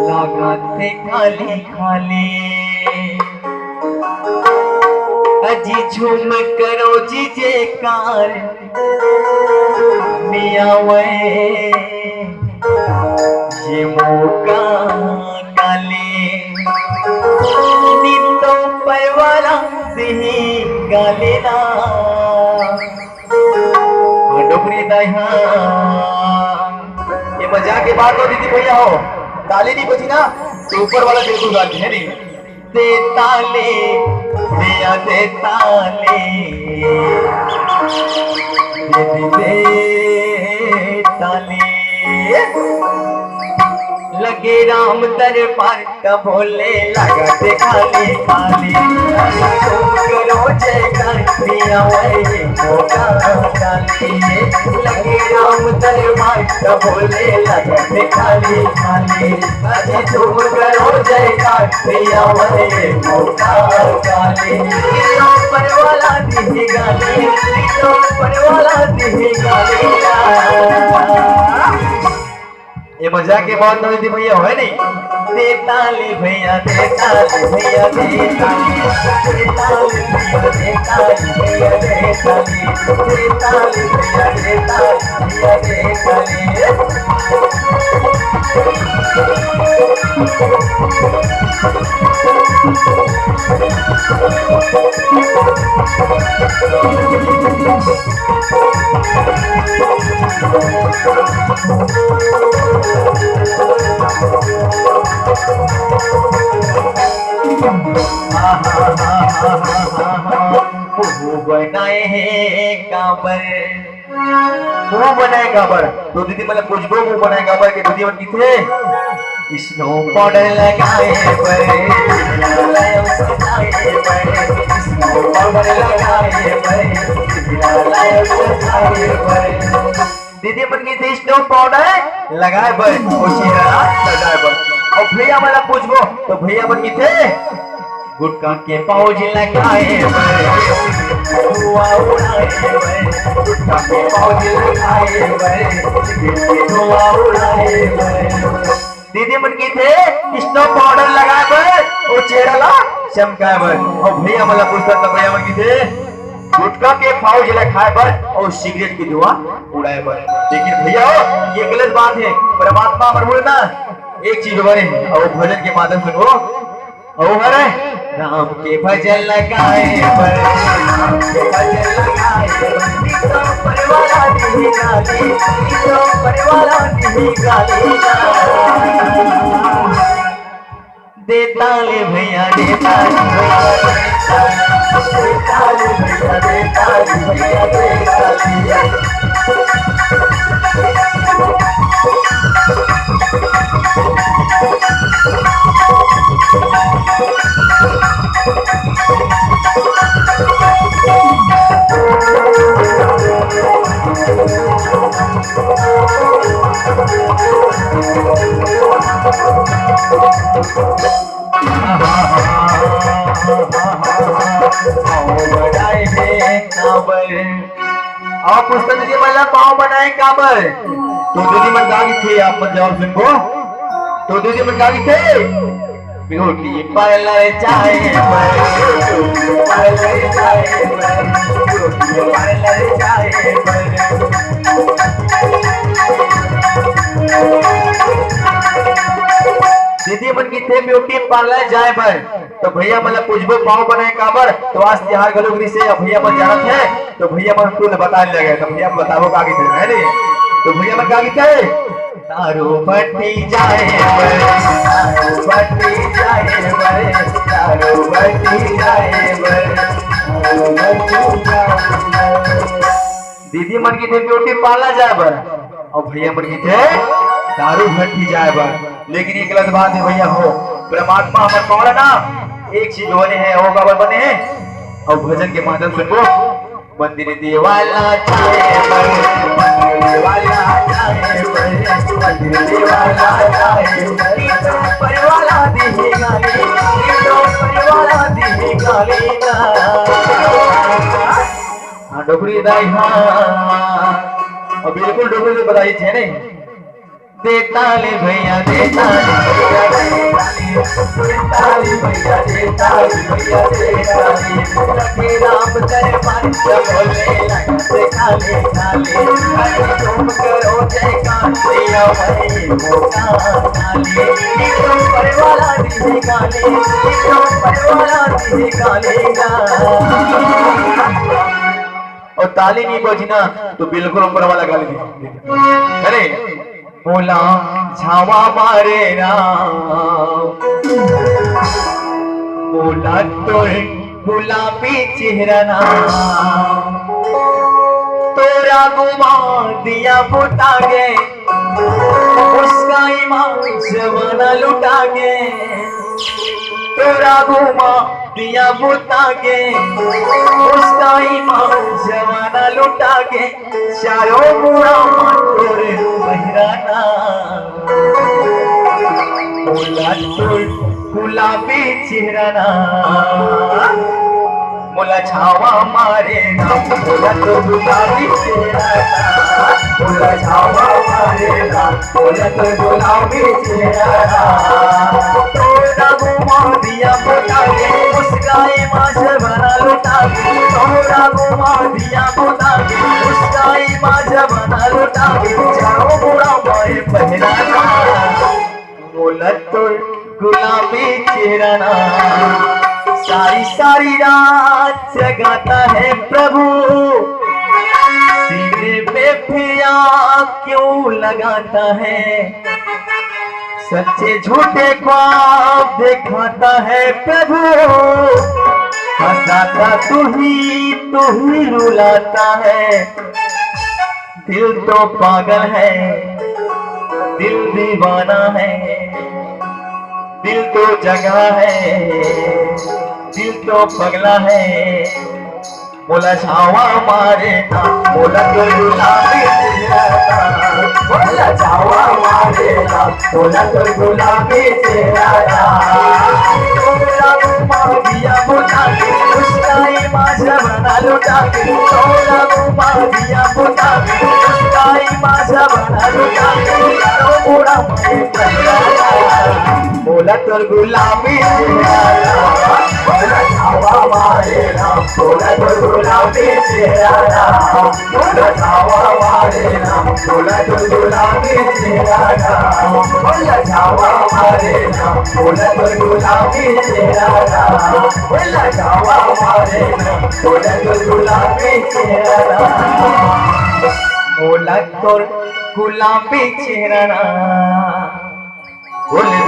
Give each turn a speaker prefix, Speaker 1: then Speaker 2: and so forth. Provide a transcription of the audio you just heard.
Speaker 1: लागते खाली खाली अजी झूम करो जी जयकार मिया वे ये मौका काले नीतो परवाला दही गालेना डोकरी दहा ये मजाक की बात हो दीदी भैया हो ताली नहीं बजी ना तो ऊपर वाला बिल्कुल गाली है नहीं दे ताले भैया दे ताले दे ताले लगे राम दरबार का भोले लगा दे खाली खाली करो जयकार पिया ये मौका डाली लगे राम दरबार का भोले लगा दे खाली खाली अजी तुम करो जयकार पिया ये मौका डाली पर वाला दी गाली पर वाला दी गाली ये मजाक के बहुत नौदी भैया है नहीं दे ताली भैया दे ताली भैया दे ताली दे ताली भैया दे ताली दे ताली भैया दे ताली भैया दे ताली बनाए हैं काबर मुंह बनाए काबर तो दीदी मतलब कुछ गो मुंह बनाए काबर के दीदी मन किथे स्नो पाउडर लगाए पर स्नो पाउडर लगाए पर दीदी मन की स्नो पाउडर लगाए पर चेहरा सजाए पर और भैया वाला पूछबो तो भैया मन की थे गुटका के पाउच लगाए धुआं उड़ाए गुटका के पाउच लगाए धुआं उड़ाए दीदी मन की थे स्नो पाउडर लगाए पर और चेहरा ला चमकाए पर और भैया वाला पूछता तो भैया मन की थे गुटका के पाउच लगाए पर और सिगरेट की धुआं उड़ाए पर लेकिन भैया ये गलत बात है परमात्मा अमर ना एक चीज बने और भजन के माध्यम से वो ओ हरे राम के भजन लगाए पर राम के भजन लगाए तो परवाला नहीं गाली तो परवाला नहीं गाली दे ताली भैया दे ताली भैया दे ताली भैया दे ताली भैया दे ताली आप पुस्तक दीदी मला पाव बनाए काबर तो दीदी मन गागी थे आप मन जवाब सुनको तो दीदी मन गागी थे ब्यूटी पार्लर जाए पार्लर जाए ब्यूटी पार्लर जाए दीदी मन की थे ब्यूटी पार्लर जाए पर तो भैया मतलब पूछबो पाव बनाए काबर तो आज तिहार गलोगरी से भैया मन जानत है तो भैया मन तुल बता लगे तो भैया बताओ का थे है रे तो भैया मन का थे दारू भट्टी जाए दारू भट्टी जाए दारू भट्टी जाए दीदी मन की थे ब्यूटी पार्लर जाए बर और भैया मन की थे दारू भट्टी जाए बर लेकिन ये गलत बात है भैया हो परमात्मा हमारे कौन है ना एक चीज होने हैं वो बाबर बने हैं और भजन के माध्यम से वो मंदिर दीवाला जाए मंदिर दीवाला जाए मंदिर दीवाला जाए परिवाला दी गाली परिवाला दी गाली हाँ डोकरी दाई हाँ और बिल्कुल डोकरी बधाई थे नहीं दे ताली भैया दे ताली भैया दे ताली भैया दे ताली भैया दे ताली सखी राम दरबार बोले लगे खाली खाली तुम करो जयकार दिया भाई मोका खाली तुम परवाला दी काली तुम परवाला दी काली और ताली नहीं बजी ना तो बिल्कुल ऊपर वाला गाली दी। अरे बोला छावा मारे राम बोला तो गुलाबी चेहरा नाम तोरा घुमा दिया बुटा गे उसका ईमान जमाना लुटा गे तोरा घुमा दिया बुटा गे उसका ईमान जमाना लुटा गे चारों बुरा तोरे बहराना बोला तोर गुलाबी चेहरा ना बोला छावा मारे ना बोला तो गुलाबी चेहरा ना बोला छावा मारे ना बोला तो गुलाबी चेहरा ना तोरा घुमा दिया बुटा के उसका ईमान बना लुटा के तोरा घुमा दिया बुटा के उसका ईमान बना लुटा के चारों बुरा मारे पहराना बोला तो गुलाबी चेहरा ना सारी सारी रात जगाता है प्रभु सीने पे फिया क्यों लगाता है सच्चे झूठे ख्वाब दिखाता है प्रभु हंसाता तू ही रुलाता है दिल तो पागल है दिल दीवाना है दिल तो जगा है दिल तो पगला है बोला छावा मारे ना बोला तो गुलाबी चेहरा ना बोला छावा मारे ना बोला तो गुलाबी चेहरा तोरा घुमा दिया बुटा के उसका ईमान बना लुटा के तोरा घुमा दिया बुटा के उसका ईमान बना लुटा के यारो बुरा बोला तो गुलाबी चेहरा बोला छावा मारे ना बोला तो गुलाबी चेहरा बोला छावा मारे ना बोला तो गुलाबी चेहरा बोला छावा मारे ना बोला तो गुलाबी चेहरा बोला छावा मारे ना बोला तो गुलाबी चेहरा बोला तो गुलाबी चेहरा बोले